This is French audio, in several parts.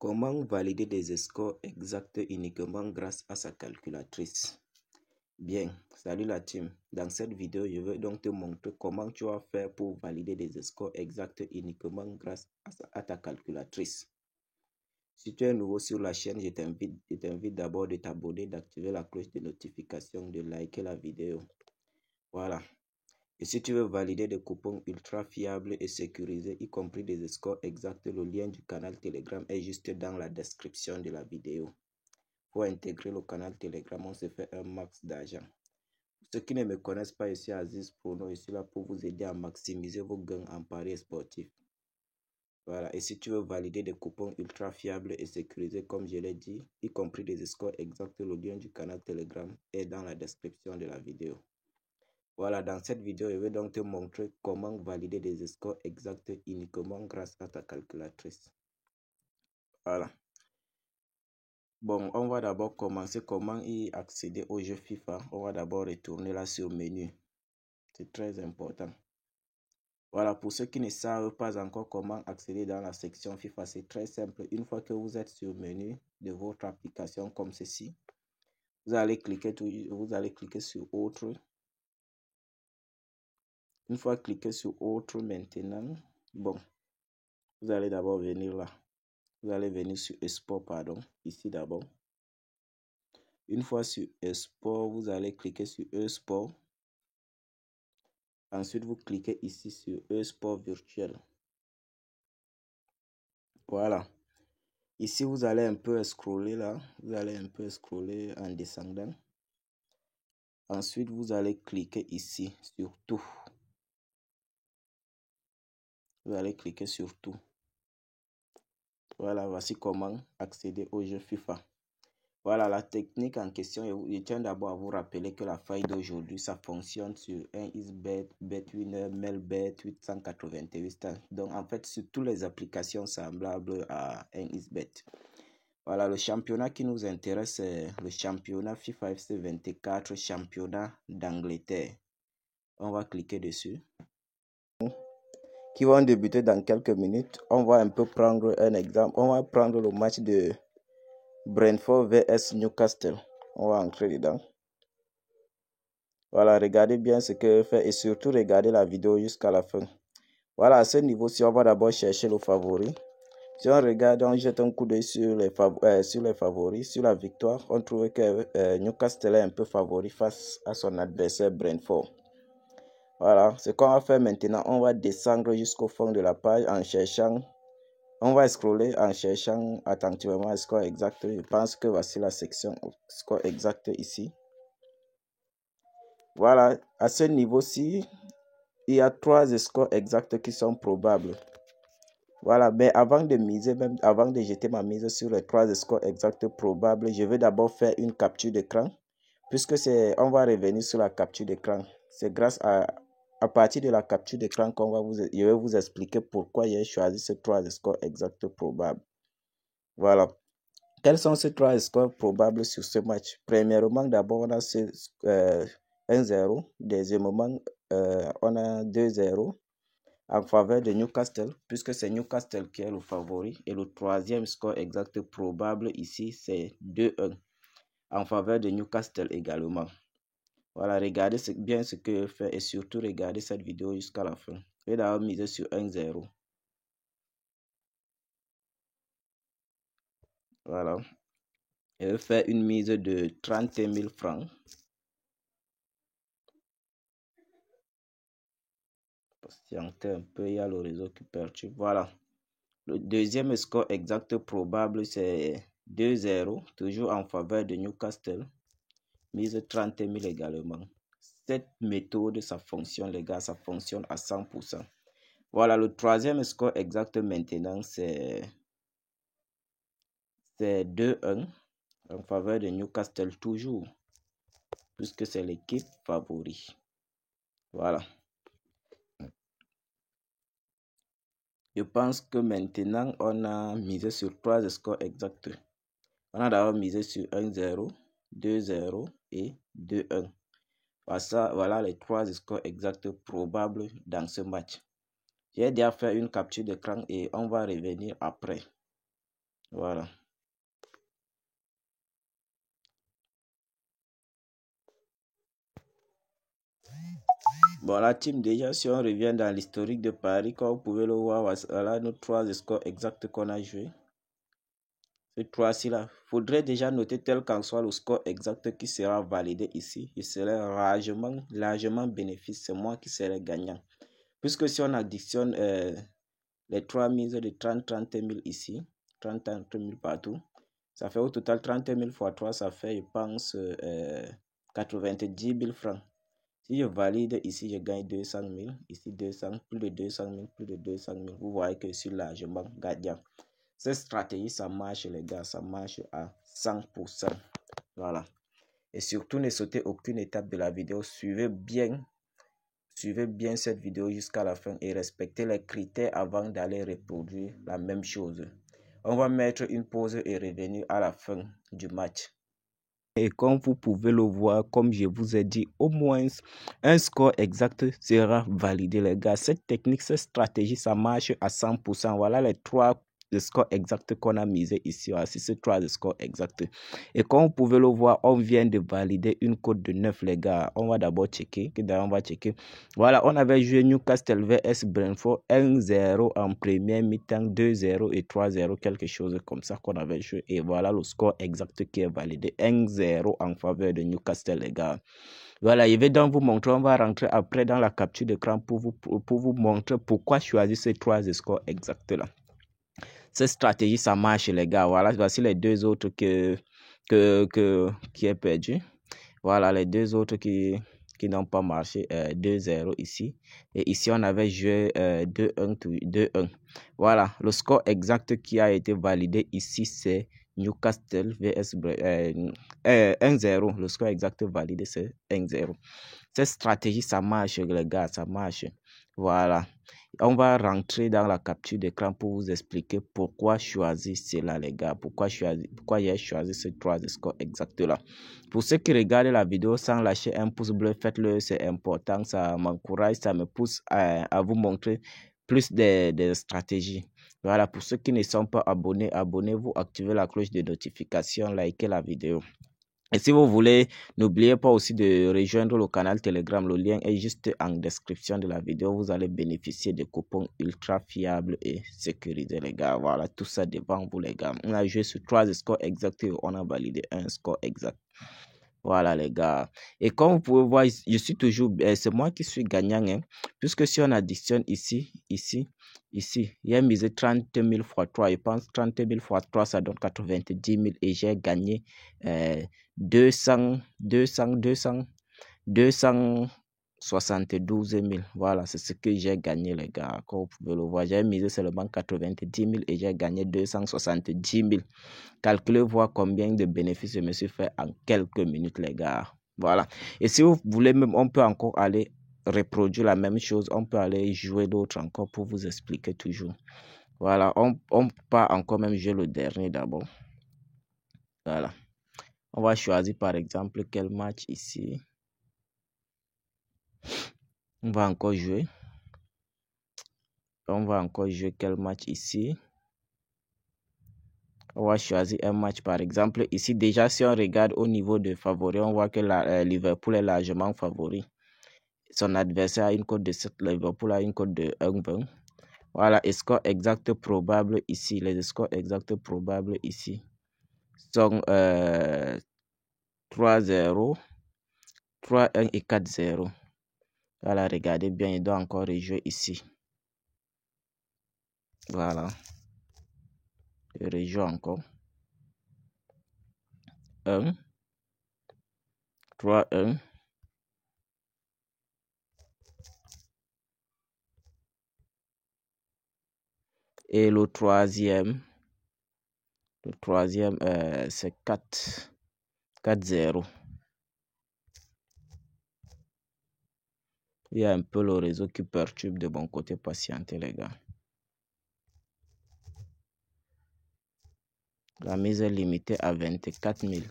Comment valider des scores exacts uniquement grâce à sa calculatrice? Bien, salut la team. Dans cette vidéo, je vais donc te montrer comment tu vas faire pour valider des scores exacts uniquement grâce à ta calculatrice. Si tu es nouveau sur la chaîne, je t'invite d'abord de t'abonner, d'activer la cloche de notification, de liker la vidéo. Voilà. Et si tu veux valider des coupons ultra fiables et sécurisés, y compris des scores exacts, le lien du canal Telegram est juste dans la description de la vidéo. Pour intégrer le canal Telegram, on se fait un max d'argent. Pour ceux qui ne me connaissent pas, je suis Aziz Prono, je suis là pour vous aider à maximiser vos gains en paris sportifs. Voilà, et si tu veux valider des coupons ultra fiables et sécurisés, comme je l'ai dit, y compris des scores exacts, le lien du canal Telegram est dans la description de la vidéo. Voilà, dans cette vidéo, je vais donc te montrer comment valider des scores exacts uniquement grâce à ta calculatrice. Voilà. Bon, on va d'abord commencer comment y accéder au jeu FIFA. On va d'abord retourner là sur menu. C'est très important. Voilà, pour ceux qui ne savent pas encore comment accéder dans la section FIFA, c'est très simple. Une fois que vous êtes sur menu de votre application comme ceci, vous allez cliquer sur autre. Une fois cliqué sur autre maintenant, bon, vous allez d'abord venir là. Vous allez venir sur Export, pardon, ici d'abord. Une fois sur Export, vous allez cliquer sur E-Sport. Ensuite, vous cliquez ici sur E-Sport virtuel. Voilà. Ici, vous allez un peu scroller là. Vous allez un peu scroller en descendant. Ensuite, vous allez cliquer ici sur tout. Vous allez cliquer sur tout. Voilà, voici comment accéder au jeu FIFA. Voilà la technique en question. Je tiens d'abord à vous rappeler que la faille d'aujourd'hui, ça fonctionne sur 1xBet, BetWinner, Melbet, 888. Donc en fait, sur toutes les applications semblables à 1xBet. Voilà, le championnat qui nous intéresse, c'est le championnat FIFA FC 24, championnat d'Angleterre. On va cliquer dessus. Qui vont débuter dans quelques minutes. On va un peu prendre un exemple. On va prendre le match de Brentford vs Newcastle. On va entrer dedans. Voilà, regardez bien ce que fait et surtout regardez la vidéo jusqu'à la fin. Voilà, à ce niveau-ci, on va d'abord chercher le favori. Si on regarde, on jette un coup d'œil sur les favoris, sur la victoire, on trouve que Newcastle est un peu favori face à son adversaire Brentford. Voilà, ce qu'on va faire maintenant, on va descendre jusqu'au fond de la page en cherchant. On va scroller en cherchant attentivement le score exact. Je pense que voici la section score exact ici. Voilà, à ce niveau-ci, il y a 3 scores exacts qui sont probables. Voilà, mais avant de miser, même avant de jeter ma mise sur les 3 scores exacts probables, je vais d'abord faire une capture d'écran. Puisque on va revenir sur la capture d'écran. C'est grâce à partir de la capture d'écran je vais vous expliquer pourquoi j'ai choisi ces 3 scores exacts probables. Voilà. Quels sont ces 3 scores probables sur ce match? Premièrement, d'abord, on a 1-0. Deuxièmement, on a 2-0 en faveur de Newcastle, puisque c'est Newcastle qui est le favori. Et le troisième score exact probable ici, c'est 2-1 en faveur de Newcastle également. Voilà, regardez bien ce que je fais et surtout regardez cette vidéo jusqu'à la fin. Je vais d'abord miser sur 1-0. Voilà. Je vais faire une mise de 30 000 francs. Patientez un peu, il y a le réseau qui perturbe. Voilà. Le deuxième score exact probable, c'est 2-0, toujours en faveur de Newcastle. Mise 30 000 également. Cette méthode, ça fonctionne, les gars, ça fonctionne à 100%. Voilà, le troisième score exact maintenant, c'est 2-1 en faveur de Newcastle toujours, puisque c'est l'équipe favori. Voilà. Je pense que maintenant, on a misé sur 3 scores exacts. On a d'abord misé sur 1-0, 2-0 et 2-1. Voilà les 3 scores exacts probables dans ce match. J'ai déjà fait une capture d'écran et on va revenir après. Voilà. Bon, la team, déjà, si on revient dans l'historique de Paris, comme vous pouvez le voir, voilà nos 3 scores exacts qu'on a joués. Ces 3-ci là. Faudrait déjà noter tel qu'en soit le score exact qui sera validé ici. Il serait largement bénéfice. C'est moi qui serai gagnant. Puisque si on additionne les 3 mises de 30 000 ici, 30 000 partout, ça fait au total 30 000 fois 3, ça fait, je pense, 90 000 francs. Si je valide ici, je gagne 200 000. Ici, 200, plus de 200 000, plus de 200 000. Vous voyez que je suis largement gagnant. Cette stratégie, ça marche, les gars. Ça marche à 100%. Voilà. Et surtout, ne sautez aucune étape de la vidéo. Suivez bien cette vidéo jusqu'à la fin et respectez les critères avant d'aller reproduire la même chose. On va mettre une pause et revenir à la fin du match. Et comme vous pouvez le voir, comme je vous ai dit, au moins un score exact sera validé, les gars. Cette technique, cette stratégie, ça marche à 100%. Voilà les 3 scores exacts qu'on a misé ici. Voici ces 3 scores exacts. Et comme vous pouvez le voir, on vient de valider une cote de 9, les gars. On va d'abord checker. Voilà, on avait joué Newcastle vs Brentford 1-0 en première mi-temps, 2-0 et 3-0, quelque chose comme ça qu'on avait joué. Et voilà le score exact qui est validé, 1-0 en faveur de Newcastle, les gars. Voilà, je vais donc vous montrer, on va rentrer après dans la capture d'écran pour vous montrer pourquoi choisir ces 3 scores exacts là. Cette stratégie, ça marche, les gars. Voilà, voici les 2 autres qui est perdu. Voilà, les 2 autres qui n'ont pas marché, 2-0 ici. Et ici, on avait joué 2-1. Voilà, le score exact qui a été validé ici, c'est Newcastle vs 1-0. Le score exact validé, c'est 1-0. Cette stratégie, ça marche, les gars, ça marche. Voilà. On va rentrer dans la capture d'écran pour vous expliquer pourquoi choisir cela, les gars. Pourquoi j'ai choisi ces 3 scores exacts là. Pour ceux qui regardent la vidéo sans lâcher un pouce bleu, faites-le, c'est important. Ça m'encourage, ça me pousse à vous montrer plus de stratégies. Voilà, pour ceux qui ne sont pas abonnés, abonnez-vous, activez la cloche de notification, likez la vidéo. Et si vous voulez, n'oubliez pas aussi de rejoindre le canal Telegram. Le lien est juste en description de la vidéo. Vous allez bénéficier de coupons ultra fiables et sécurisés, les gars. Voilà, tout ça devant vous, les gars. On a joué sur 3 scores exacts et on a validé un score exact. Voilà, les gars. Et comme vous pouvez voir, je suis toujours, c'est moi qui suis gagnant, hein, puisque si on additionne ici, il y a misé 30 000 fois 3. Je pense 30 000 fois 3, ça donne 90 000 et j'ai gagné 272 000. Voilà, c'est ce que j'ai gagné, les gars. Comme vous pouvez le voir, j'ai misé seulement 90 000 et j'ai gagné 270 000. Calculez voir combien de bénéfices je me suis fait en quelques minutes, les gars. Voilà. Et si vous voulez même, on peut encore aller reproduire la même chose. On peut aller jouer d'autres encore pour vous expliquer toujours. Voilà. On peut encore même jouer le dernier d'abord. Voilà. On va choisir par exemple quel match ici. On va encore jouer. On va encore jouer quel match ici. On va choisir un match par exemple. Ici déjà, si on regarde au niveau de favoris, on voit que Liverpool est largement favori. Son adversaire a une cote de 7, Liverpool a une cote de 1,20. Voilà, et score exact probable ici. Les scores exacts probables ici sont 3-0, 3-1 et 4-0. Voilà, regardez bien, il doit encore rejouer ici. Voilà. Il rejoue encore. 1, 3-1. Et le troisième, c'est 4-0. Il y a un peu le réseau qui perturbe de mon côté. Patientez, les gars. La mise est limitée à 24 000.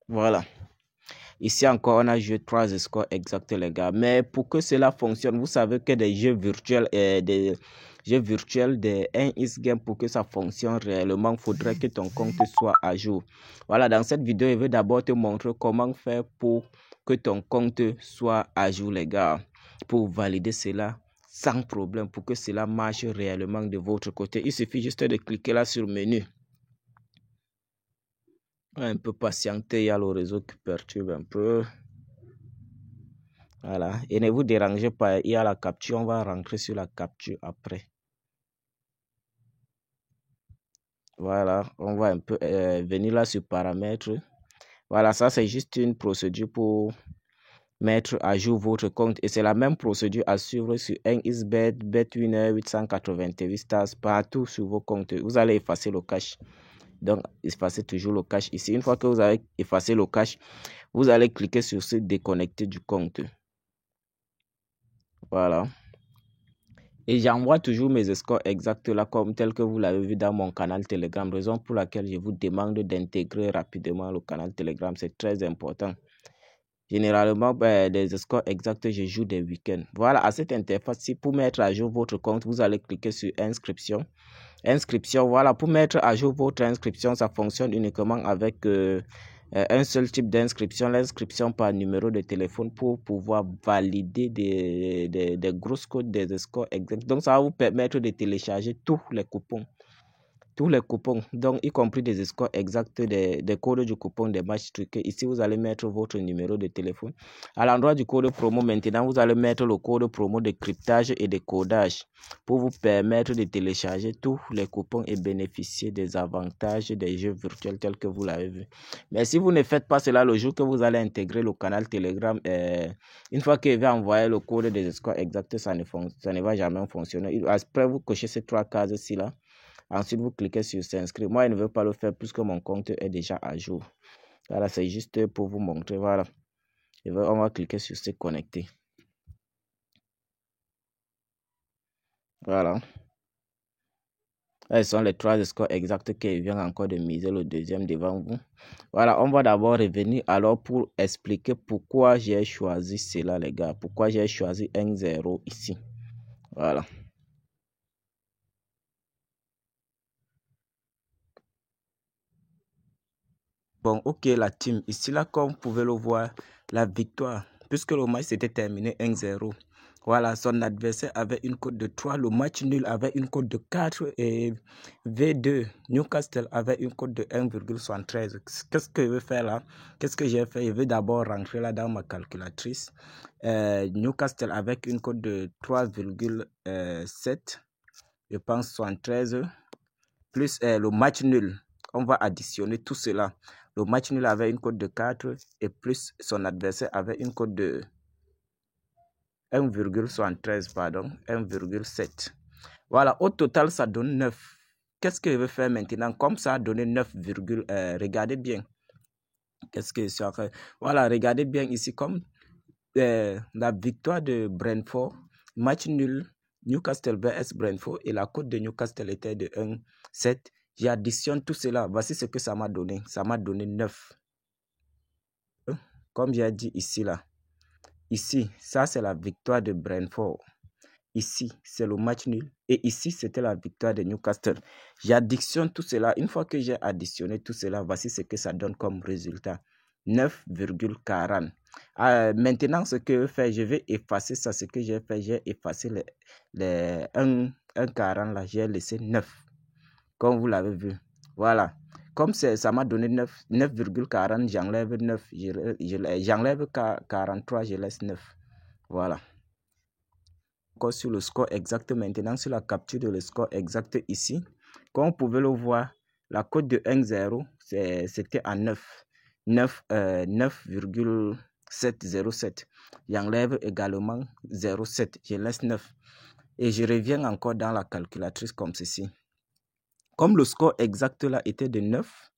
Voilà. Ici encore, on a joué 3 scores exacts, les gars. Mais pour que cela fonctionne, vous savez que des jeux virtuels des 1x game, pour que ça fonctionne réellement, il faudrait que ton compte soit à jour. Voilà, dans cette vidéo, je vais d'abord te montrer comment faire pour que ton compte soit à jour, les gars. Pour valider cela sans problème, pour que cela marche réellement de votre côté. Il suffit juste de cliquer là sur menu. Un peu patienter, il y a le réseau qui perturbe un peu. Voilà, et ne vous dérangez pas, il y a la capture, on va rentrer sur la capture après. Voilà, on va un peu venir là sur paramètres. Voilà, ça c'est juste une procédure pour mettre à jour votre compte. Et c'est la même procédure à suivre sur 1xBet, BetWinner, 888 Stars, partout sur vos comptes. Vous allez effacer le cache. Donc, effacez toujours le cache ici. Une fois que vous avez effacé le cache, vous allez cliquer sur ce déconnecter du compte. Voilà. Et j'envoie toujours mes scores exacts là, comme tel que vous l'avez vu dans mon canal Telegram. Raison pour laquelle je vous demande d'intégrer rapidement le canal Telegram. C'est très important. Généralement, les scores exacts, je joue des week-ends. Voilà, à cette interface, pour mettre à jour votre compte, vous allez cliquer sur inscription. Inscription, voilà, pour mettre à jour votre inscription, ça fonctionne uniquement avec un seul type d'inscription, l'inscription par numéro de téléphone pour pouvoir valider des grosses codes, des scores exacts. Donc, ça va vous permettre de télécharger tous les coupons, donc y compris des scores exacts, des codes du coupon, des matchs truqués. Ici, vous allez mettre votre numéro de téléphone. À l'endroit du code promo, maintenant, vous allez mettre le code promo de cryptage et de codage pour vous permettre de télécharger tous les coupons et bénéficier des avantages des jeux virtuels tels que vous l'avez vu. Mais si vous ne faites pas cela le jour que vous allez intégrer le canal Telegram, une fois que vous avez envoyé le code des scores exacts, ça ne va jamais fonctionner. Après, vous cochez ces 3 cases-ci là. Ensuite, vous cliquez sur s'inscrire. Moi, je ne veux pas le faire puisque mon compte est déjà à jour. Voilà, c'est juste pour vous montrer. Voilà. On va cliquer sur se connecter. Voilà. Là, ce sont les 3 scores exacts qui viennent encore de miser le deuxième devant vous. Voilà, on va d'abord revenir alors pour expliquer pourquoi j'ai choisi cela, les gars. Pourquoi j'ai choisi 1-0 ici. Voilà. Bon, ok, la team. Ici, là, comme vous pouvez le voir, la victoire. Puisque le match s'était terminé 1-0. Voilà, son adversaire avait une cote de 3. Le match nul avait une cote de 4. Et V2, Newcastle avait une cote de 1,73. Qu'est-ce que je vais faire là? Qu'est-ce que j'ai fait? Je vais d'abord rentrer là dans ma calculatrice. Newcastle avec une cote de 3,7. Je pense 73. Plus le match nul. On va additionner tout cela. Le match nul avait une cote de 4 et plus son adversaire avait une cote de 1,73, pardon, 1,7. Voilà, au total, ça donne 9. Qu'est-ce que je vais faire maintenant? Comme ça a donné 9, regardez bien. Qu'est-ce que je suis en train... Voilà, regardez bien ici, comme la victoire de Brentford, match nul, Newcastle vs Brentford, et la cote de Newcastle était de 1,7. J'additionne tout cela. Voici ce que ça m'a donné. Ça m'a donné 9. Comme j'ai dit ici, là. Ici, ça, c'est la victoire de Brentford. Ici, c'est le match nul. Et ici, c'était la victoire de Newcastle. J'additionne tout cela. Une fois que j'ai additionné tout cela, voici ce que ça donne comme résultat. 9,40. Maintenant, ce que je vais faire, je vais effacer ça. Ce que j'ai fait, j'ai effacé les 1,40 là. J'ai laissé 9. Comme vous l'avez vu. Voilà. Comme ça m'a donné 9,40, j'enlève 9. J'enlève 43, je laisse 9. Voilà. Encore sur le score exact maintenant, sur la capture de le score exact ici. Comme vous pouvez le voir, la cote de 1,0, c'était à 9. 9,707. J'enlève également 0,7. Je laisse 9. Et je reviens encore dans la calculatrice comme ceci. Comme le score exact là était de 9,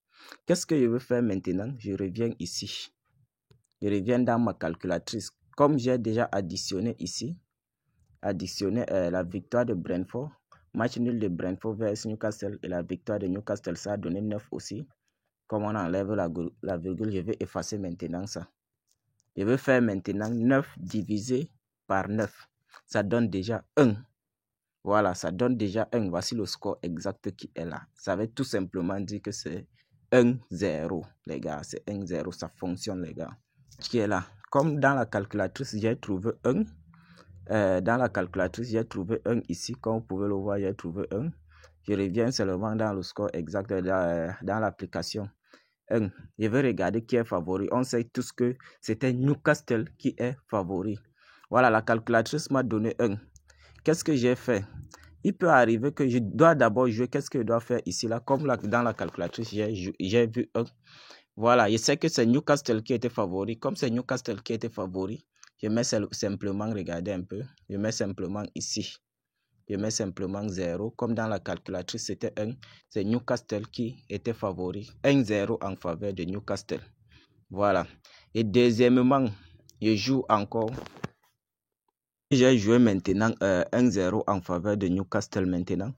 qu'est-ce que je veux faire maintenant? Je reviens ici. Je reviens dans ma calculatrice. Comme j'ai déjà additionné ici, la victoire de Brentford, match nul de Brentford vs Newcastle et la victoire de Newcastle, ça a donné 9 aussi. Comme on enlève la virgule, je vais effacer maintenant ça. Je vais faire maintenant 9 divisé par 9. Ça donne déjà 1. Voilà, ça donne déjà 1. Voici le score exact qui est là. Ça veut tout simplement dire que c'est 1-0, les gars. C'est 1-0, ça fonctionne, les gars. Qui est là. Comme dans la calculatrice, j'ai trouvé 1. Dans la calculatrice, j'ai trouvé 1 ici. Comme vous pouvez le voir, j'ai trouvé 1. Je reviens seulement dans le score exact dans l'application. 1. Je vais regarder qui est favori. On sait tous que c'était Newcastle qui est favori. Voilà, la calculatrice m'a donné 1. Qu'est-ce que j'ai fait? Il peut arriver que je dois d'abord jouer. Qu'est-ce que je dois faire ici, là? Comme là, dans la calculatrice, j'ai vu 1. Voilà, je sais que c'est Newcastle qui était favori. Comme c'est Newcastle qui était favori, je mets simplement, regardez un peu, je mets simplement ici. Je mets simplement 0. Comme dans la calculatrice, c'était 1. C'est Newcastle qui était favori. 1-0 en faveur de Newcastle. Voilà. Et deuxièmement, je joue encore. J'ai joué maintenant 1-0 en faveur de Newcastle maintenant.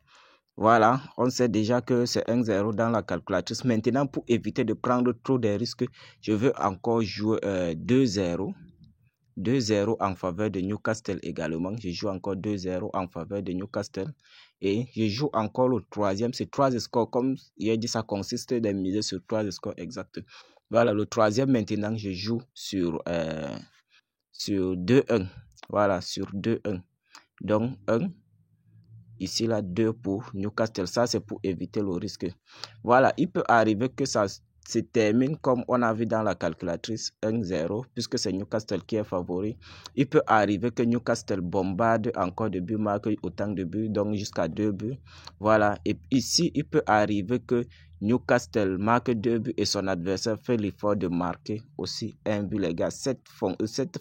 Voilà, on sait déjà que c'est 1-0 dans la calculatrice. Maintenant, pour éviter de prendre trop de risques, je veux encore jouer 2-0. 2-0 en faveur de Newcastle également. Je joue encore 2-0 en faveur de Newcastle. Et je joue encore le troisième. C'est 3 scores. Comme il a dit, ça consiste de miser sur 3 scores exacts. Voilà, le troisième maintenant, je joue sur 2-1. Voilà, sur 2-1. Donc, 1. Ici, là, 2 pour Newcastle. Ça, c'est pour éviter le risque. Voilà, il peut arriver que ça se termine comme on a vu dans la calculatrice 1-0, puisque c'est Newcastle qui est favori. Il peut arriver que Newcastle bombarde encore de buts, marque autant de buts, donc jusqu'à 2 buts. Voilà, et ici, il peut arriver que Newcastle marque 2 buts et son adversaire fait l'effort de marquer aussi un but, les gars. Cette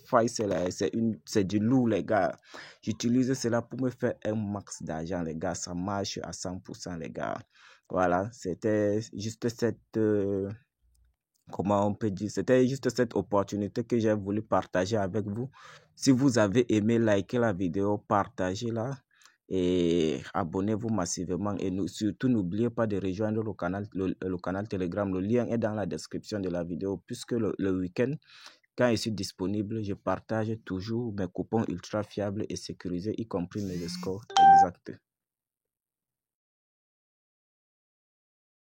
faille, c'est du lourd, les gars. J'utilise cela pour me faire un max d'argent, les gars. Ça marche à 100%, les gars. Voilà, c'était juste cette... comment on peut dire? C'était juste cette opportunité que j'ai voulu partager avec vous. Si vous avez aimé, likez la vidéo, partagez-la et abonnez-vous massivement. Et surtout, n'oubliez pas de rejoindre le canal Telegram. Le lien est dans la description de la vidéo, puisque le week-end, quand je suis disponible, je partage toujours mes coupons ultra fiables et sécurisés, y compris mes scores exacts.